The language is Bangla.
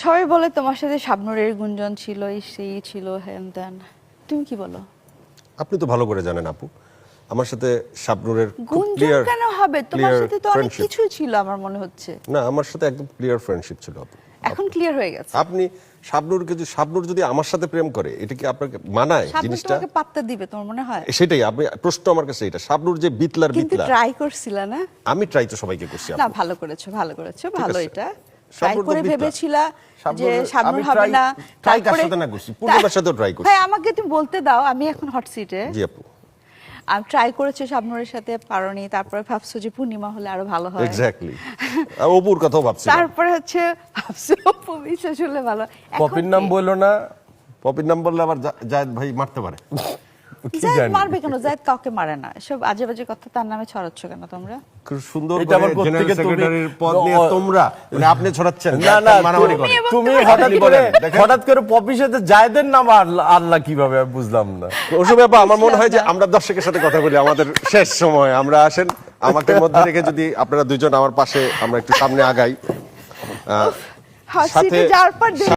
সবাই বলে তোমার সাথে শাবনূরের গুঞ্জন ছিল, সেই ছিল, হ্যান ত্যান। তুমি কি বলো? আপনি তো ভালো করে জানেন আপু, আমার সাথে শাবনূরের গুঞ্জন কেন হবে? তোমার সাথে তো অনেক কিছু ছিল আমার মনে হচ্ছে। না, আমার সাথে একদম ক্লিয়ার ফ্রেন্ডশিপ ছিল আপু। এখন ক্লিয়ার হয়ে গেছে। আপনি শাবনূর যদি আমার সাথে প্রেম করে, এটা কি আপনাকে মানায়? শাবনূর জিনিসটা তোমাকে পাত্তা দিবে তোমার মনে হয়? সেটাই আপনি প্রশ্ন আমার কাছে এটা। শাবনূর যে বিতলার কিন্তু বিতলা, ট্রাই করছিলা না? আমি ট্রাই তো সবাইকে করছি না, আপু। ভালো করেছো, ভালো করেছো, ভালো। আছে। এটা ট্রাই শাবনূর তো করে বিতলা। ভেবেছিলা যে শাবনূর আমি হবে না। ট্রাই কার সাথে না করছি, পূর্ণিমার সাথেও ট্রাই করছি। হ্যাঁ, আমাকে তুমি বলতে দাও, আমি এখন হট সিটে। জি আপু, আমি ট্রাই করেছি শাবনূরের সাথে, পারোনি। তারপরে ভাবছো যে পূর্ণিমা হলে আরো ভালো হয়। এক্স্যাক্টলি। অপুর কথাও ভাবছি। তারপরে হচ্ছে ভাবছো অপু বিশ্বাস হলে ভালো। এখন পপির নাম কি? বললো না। পপির নাম বললে আবার জায়েদ ভাই মারতে পারে। কি জায়েদ জানি। মারবে কেন? জায়েদ কাউকে মারে না। এসব আজে বাজে কথা তার নামে ছড়াচ্ছ কেন তোমরা? খুব সুন্দর এটা আবার করে কোত্থেকে জেনারেল তুমি- সেক্রেটারির পদ নিয়ে তোমরা মানে আপনি ছড়াচ্ছেন, না না, মারামারি করে। তুমি বলতে হঠাৎ পারো। করে দেখেন। হঠাৎ করে পপির সাথে জায়েদের নাম আল্লাহ কিভাবে আমি বুঝলাম না। ওসব ব্যাপার আমার মনে হয় যে আমরা দর্শকের সাথে কথা বলি, আমাদের শেষ সময়। আমরা আসেন, আমাকে মধ্যে রেখে যদি আপনারা দুইজন আমার পাশে, আমরা একটু সামনে আগাই। হট সাথে সিটে যাওয়ার পর দেখি